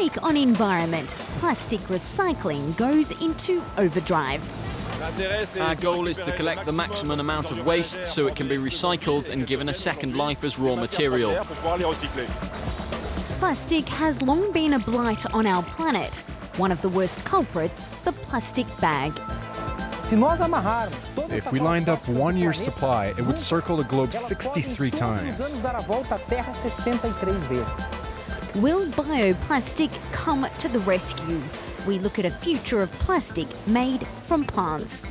week on environment, plastic recycling goes into overdrive. Our goal is to collect the maximum amount of waste so it can be recycled and given a second life as raw material. Plastic has long been a blight on our planet. One of the worst culprits, the plastic bag. If we lined up 1 year's supply, it would circle the globe 63 times. Will bioplastic come to the rescue? We look at a future of plastic made from plants.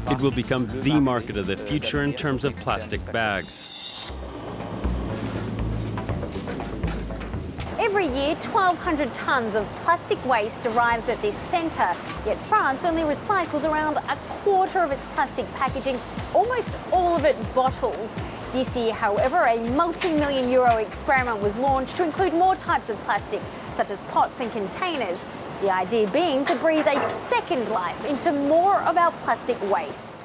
It will become the market of the future in terms of plastic bags. Every year, 1,200 tonnes of plastic waste arrives at this centre, yet France only recycles around a quarter of its plastic packaging, almost all of it bottles. This year, however, a multi-million-euro experiment was launched to include more types of plastic, such as pots and containers. The idea being to breathe a second life into more of our plastic waste.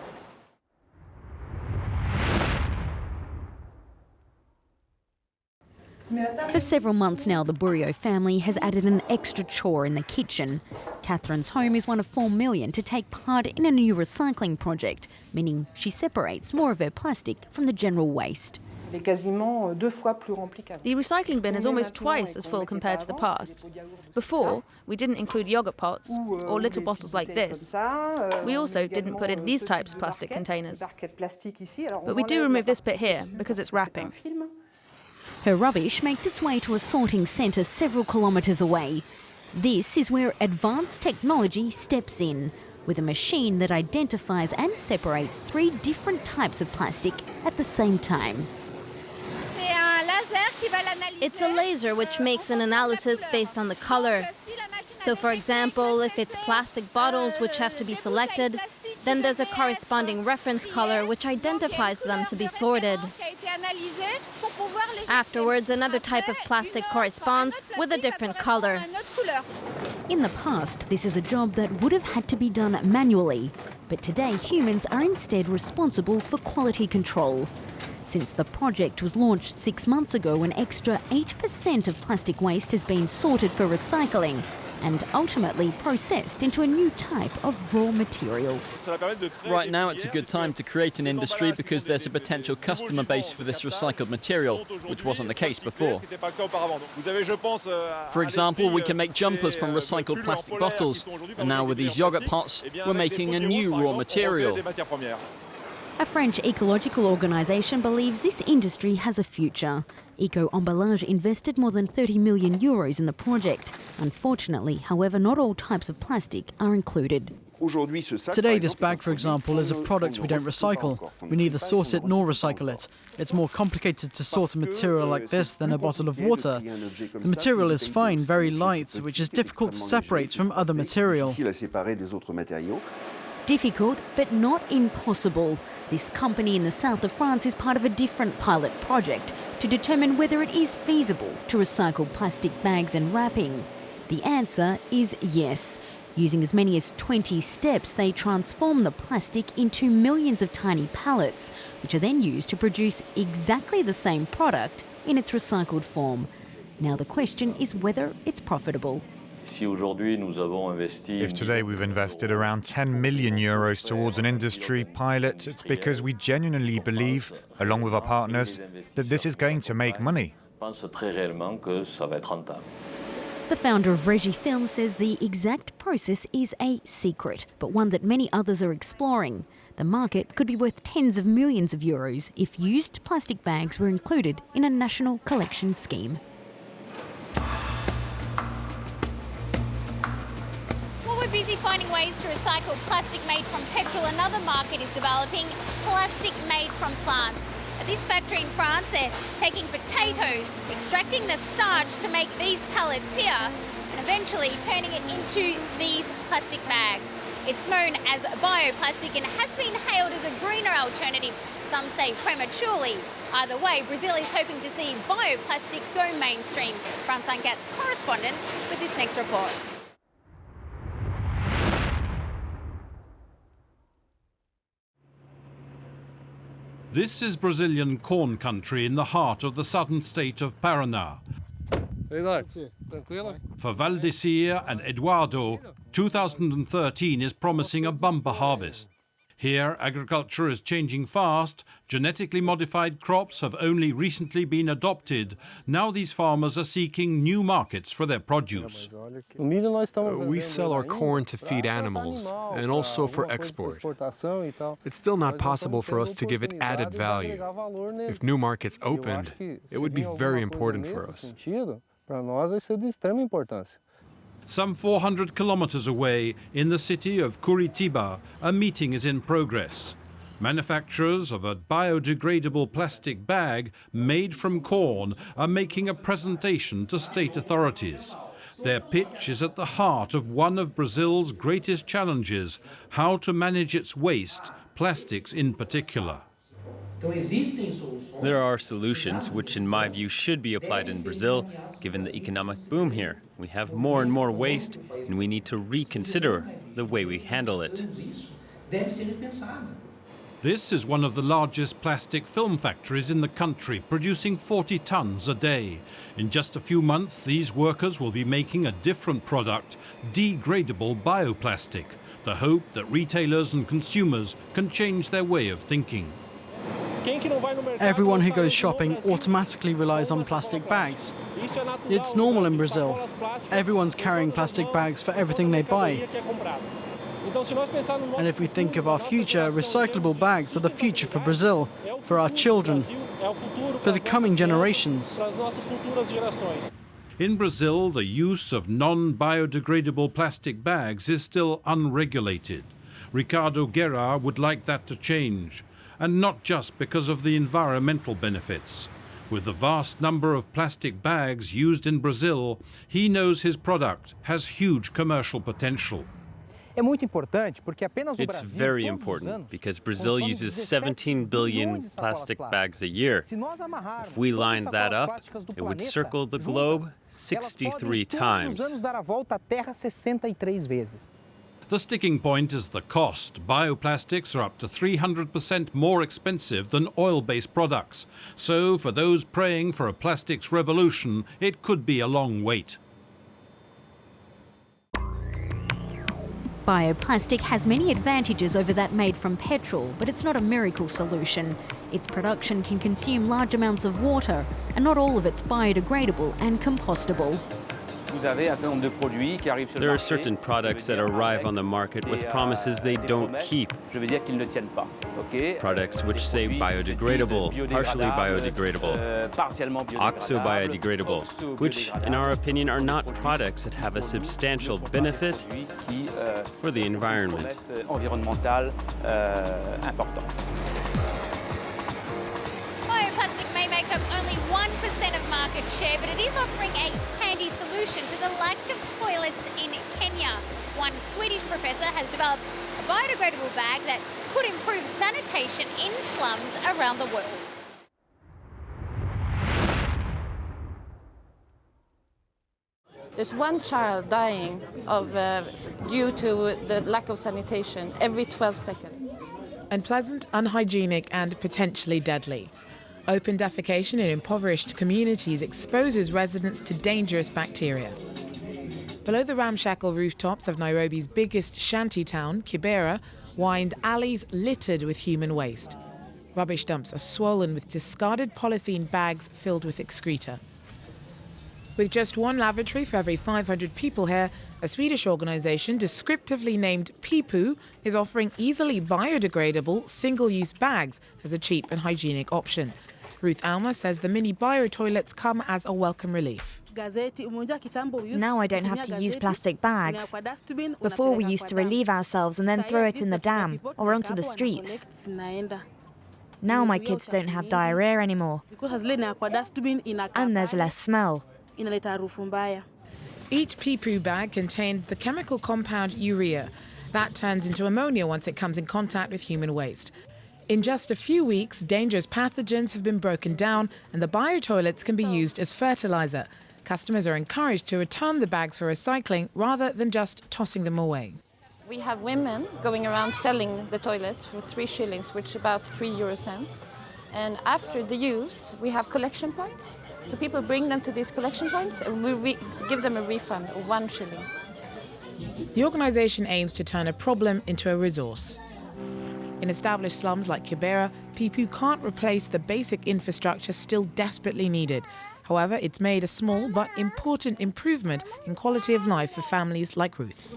For several months now, the Bourriot family has added an extra chore in the kitchen. Catherine's home is one of 4 million to take part in a new recycling project, meaning she separates more of her plastic from the general waste. The recycling bin is almost twice as full compared to the past. Before, we didn't include yogurt pots or little bottles like this. We also didn't put in these types of plastic containers. But we do remove this bit here because it's wrapping. Her rubbish makes its way to a sorting centre several kilometres away. This is where advanced technology steps in, with a machine that identifies and separates 3 different types of plastic at the same time. It's a laser which makes an analysis based on the color. So, for example, if it's plastic bottles which have to be selected, then there's a corresponding reference color which identifies them to be sorted. Afterwards, another type of plastic corresponds with a different color. In the past, this is a job that would have had to be done manually, but today humans are instead responsible for quality control. Since the project was launched 6 months ago, an extra 8% of plastic waste has been sorted for recycling and ultimately processed into a new type of raw material. Right now it's a good time to create an industry because there's a potential customer base for this recycled material, which wasn't the case before. For example, we can make jumpers from recycled plastic bottles, and now with these yogurt pots, we're making a new raw material. A French ecological organisation believes this industry has a future. Eco Emballage invested more than 30 million euros in the project. Unfortunately, however, not all types of plastic are included. Today, this bag, for example, is a product we don't recycle. We neither source it nor recycle it. It's more complicated to sort a material like this than a bottle of water. The material is fine, very light, which is difficult to separate from other material. Difficult, but not impossible. This company in the south of France is part of a different pilot project to determine whether it is feasible to recycle plastic bags and wrapping. The answer is yes. Using as many as 20 steps, they transform the plastic into millions of tiny pellets, which are then used to produce exactly the same product in its recycled form. Now the question is whether it's profitable. If today we've invested around 10 million euros towards an industry pilot, it's because we genuinely believe, along with our partners, that this is going to make money. The founder of Regifilm says the exact process is a secret, but one that many others are exploring. The market could be worth tens of millions of euros if used plastic bags were included in a national collection scheme. We're busy finding ways to recycle plastic made from petrol. Another market is developing plastic made from plants. At this factory in France, they're taking potatoes, extracting the starch to make these pellets here, and eventually turning it into these plastic bags. It's known as bioplastic and has been hailed as a greener alternative, some say prematurely. Either way, Brazil is hoping to see bioplastic go mainstream. France 24's correspondents with this next report. This is Brazilian corn country in the heart of the southern state of Paraná. For Valdecir and Eduardo, 2013 is promising a bumper harvest. Here, agriculture is changing fast. Genetically modified crops have only recently been adopted. Now these farmers are seeking new markets for their produce. We sell our corn to feed animals and also for export. It's still not possible for us to give it added value. If new markets opened, it would be very important for us. Some 400 kilometers away, in the city of Curitiba, a meeting is in progress. Manufacturers of a biodegradable plastic bag made from corn are making a presentation to state authorities. Their pitch is at the heart of one of Brazil's greatest challenges: how to manage its waste, plastics in particular. There are solutions which, in my view, should be applied in Brazil, given the economic boom here. We have more and more waste, and we need to reconsider the way we handle it. This is one of the largest plastic film factories in the country, producing 40 tons a day. In just a few months, these workers will be making a different product, degradable bioplastic. The hope that retailers and consumers can change their way of thinking. Everyone who goes shopping automatically relies on plastic bags. It's normal in Brazil. Everyone's carrying plastic bags for everything they buy. And if we think of our future, recyclable bags are the future for Brazil, for our children, for the coming generations. In Brazil, the use of non-biodegradable plastic bags is still unregulated. Ricardo Guerra would like that to change. And not just because of the environmental benefits. With the vast number of plastic bags used in Brazil, he knows his product has huge commercial potential. It's very important because Brazil uses 17 billion plastic bags a year. If we lined that up, it would circle the globe 63 times. The sticking point is the cost. Bioplastics are up to 300% more expensive than oil-based products. So for those praying for a plastics revolution, it could be a long wait. Bioplastic has many advantages over that made from petrol, but it's not a miracle solution. Its production can consume large amounts of water, and not all of it's biodegradable and compostable. There are certain products that arrive on the market with promises they don't keep. Products which say biodegradable, partially biodegradable, oxo-biodegradable, which, in our opinion, are not products that have a substantial benefit for the environment. Bioplastic may make up only 1% of market share, but it is offering a handy solution to the lack of toilets in Kenya. One Swedish professor has developed a biodegradable bag that could improve sanitation in slums around the world. There's one child dying due to the lack of sanitation every 12 seconds. Unpleasant, unhygienic and potentially deadly. Open defecation in impoverished communities exposes residents to dangerous bacteria. Below the ramshackle rooftops of Nairobi's biggest shanty town, Kibera, wind alleys littered with human waste. Rubbish dumps are swollen with discarded polythene bags filled with excreta. With just one lavatory for every 500 people here, a Swedish organisation descriptively named Pipu is offering easily biodegradable single-use bags as a cheap and hygienic option. Ruth Alma says the mini bio-toilets come as a welcome relief. Now I don't have to use plastic bags. Before we used to relieve ourselves and then throw it in the dam or onto the streets. Now my kids don't have diarrhea anymore. And there's less smell. Each Pipu bag contained the chemical compound urea. That turns into ammonia once it comes in contact with human waste. In just a few weeks, dangerous pathogens have been broken down and the bio-toilets can be used as fertilizer. Customers are encouraged to return the bags for recycling rather than just tossing them away. We have women going around selling the toilets for 3 shillings, which is about 3 euro cents. And after the use, we have collection points. So people bring them to these collection points and we give them a refund of 1 shilling. The organisation aims to turn a problem into a resource. In established slums like Kibera, people can't replace the basic infrastructure still desperately needed. However, it's made a small but important improvement in quality of life for families like Ruth's.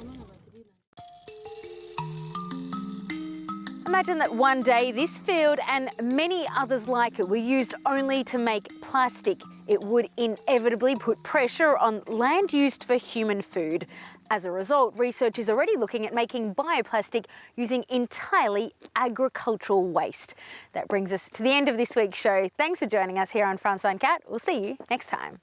Imagine that one day this field and many others like it were used only to make plastic. It would inevitably put pressure on land used for human food. As a result, research is already looking at making bioplastic using entirely agricultural waste. That brings us to the end of this week's show. Thanks for joining us here on France 24. We'll see you next time.